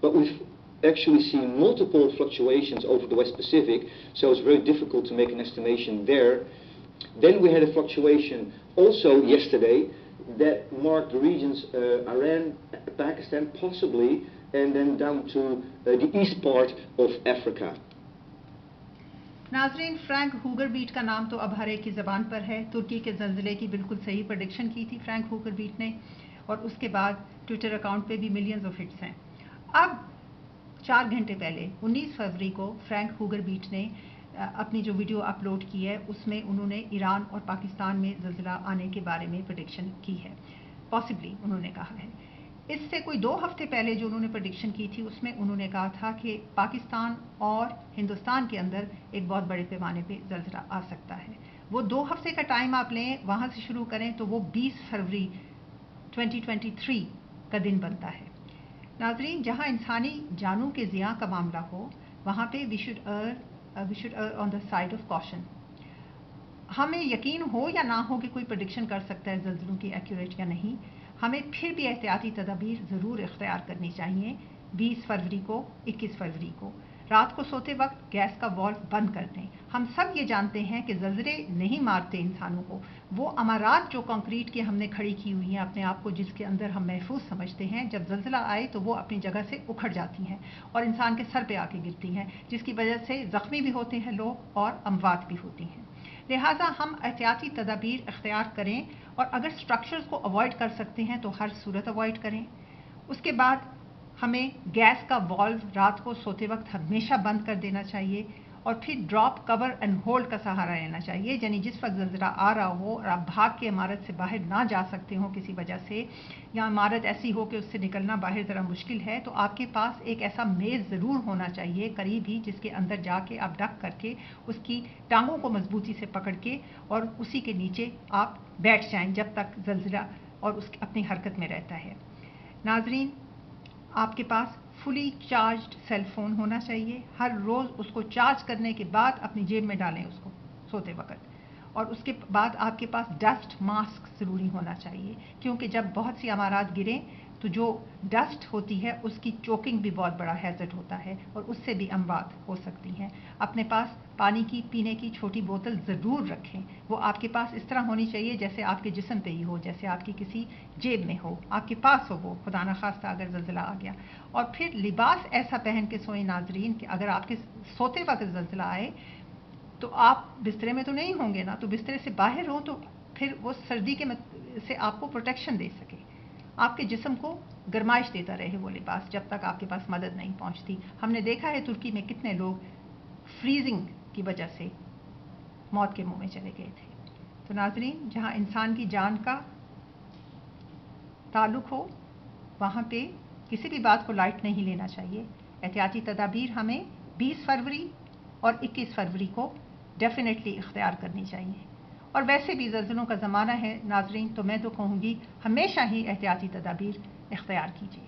but we've actually seen multiple fluctuations over the West Pacific, so it's very difficult to make an estimation there. Then we had a fluctuation also yesterday that marked the regions Iran, Pakistan possibly, and then down to the east part of Africa. नाजरीन, Frank हुगर beat का नाम तो अब हर एक की ज़बान पर है। तुर्की के ज़लज़ले की बिल्कुल सही प्रेडिक्शन की थी फ्रैंक हुगर बीट ने, और उसके बाद ट्विटर अकाउंट पे भी मिलियंस ऑफ हिट्स हैं। अब 4 घंटे पहले 19 फरवरी को फ्रैंक हुगर बीट ने अपनी जो वीडियो अपलोड की है उसमें उन्होंने ईरान और पाकिस्तान में ज़लज़ला आने के बारे में प्रेडिक्शन की है। पॉसिबली उन्होंने कहा है। इससे कोई 2 हफ्ते पहले जो उन्होंने प्रेडिक्शन की थी उसमें उन्होंने कहा था कि पाकिस्तान और हिंदुस्तान के अंदर एक बहुत बड़े पैमाने पे ज़लज़ला आ सकता है। वो 2 हफ्ते का टाइम आप लें, वहाँ से शुरू करें तो वो 20 फरवरी 2023 का दिन बनता है। नाजरीन, जहाँ इंसानी जानों के ज़िया का मामला हो वहाँ पे we should err on the side of caution। हमें यकीन हो या ना हो कि कोई प्रेडिक्शन कर सकता है ज़लज़लों की एक्यूरेट या नहीं, हमें फिर भी एहतियाती तदाबीर ज़रूर इख्तियार करनी चाहिए। 20 फरवरी को, 21 फरवरी को रात को सोते वक्त गैस का वाल्व बंद कर दें। हम सब ये जानते हैं कि ज़लज़ले नहीं मारते इंसानों को, वो अमारात जो कंक्रीट की हमने खड़ी की हुई हैं अपने आप को, जिसके अंदर हम महफूज समझते हैं, जब ज़लज़ला आए तो वो अपनी जगह से उखड़ जाती हैं और इंसान के सर पे आके गिरती हैं, जिसकी वजह से ज़ख्मी भी होते हैं लोग और अमवात भी होती हैं। लिहाजा हम एहतियाती तदाबीर इख्तियार करें, और अगर स्ट्रक्चर्स को अवॉइड कर सकते हैं तो हर सूरत अवॉइड करें। उसके बाद हमें गैस का वाल्व रात को सोते वक्त हमेशा बंद कर देना चाहिए, और फिर ड्रॉप, कवर एंड होल्ड का सहारा लेना चाहिए। यानी जिस वक्त ज़लज़ला आ रहा हो और आप भाग के इमारत से बाहर ना जा सकते हो किसी वजह से, या इमारत ऐसी हो कि उससे निकलना बाहर ज़रा मुश्किल है, तो आपके पास एक ऐसा मेज़ ज़रूर होना चाहिए करीब ही, जिसके अंदर जाके आप डक करके उसकी टांगों को मजबूती से पकड़ के और उसी के नीचे आप बैठ जाएं जब तक ज़लज़ला और उसकी अपनी हरकत में रहता है। नाजरीन, आपके पास फुली चार्ज्ड सेल फोन होना चाहिए। हर रोज़ उसको चार्ज करने के बाद अपनी जेब में डालें उसको सोते वक्त, और उसके बाद आपके पास डस्ट मास्क ज़रूरी होना चाहिए, क्योंकि जब बहुत सी अमारात गिरें तो जो डस्ट होती है उसकी चोकिंग भी बहुत बड़ा हैज़र्ड होता है और उससे भी अमवात हो सकती हैं। अपने पास पानी की पीने की छोटी बोतल ज़रूर रखें। वो आपके पास इस तरह होनी चाहिए जैसे आपके जिस्म पे ही हो, जैसे आपकी किसी जेब में हो, आपके पास हो वो, खुदा न खास्ता अगर ज़लज़ला आ गया। और फिर लिबास ऐसा पहन के सोएं नाजरीन कि अगर आपके सोते वक्त ज़लज़ला आए तो आप बिस्तरे में तो नहीं होंगे ना, तो बिस्तरे से बाहर हो तो फिर वो सर्दी के से आपको प्रोटेक्शन दे सके, आपके जिस्म को गरमाइश देता रहे वो लिबास जब तक आपके पास मदद नहीं पहुंचती। हमने देखा है तुर्की में कितने लोग फ्रीजिंग की वजह से मौत के मुंह में चले गए थे। तो नाजरीन, जहां इंसान की जान का ताल्लुक हो वहां पे किसी भी बात को लाइट नहीं लेना चाहिए। एहतियाती तदाबीर हमें 20 फरवरी और 21 फरवरी को डेफिनेटली इख्तियार करनी चाहिए। और वैसे भी ज़लज़लों का ज़माना है नाजरीन, तो मैं तो कहूँगी हमेशा ही एहतियाती तदाबीर इख्तियार कीजिए।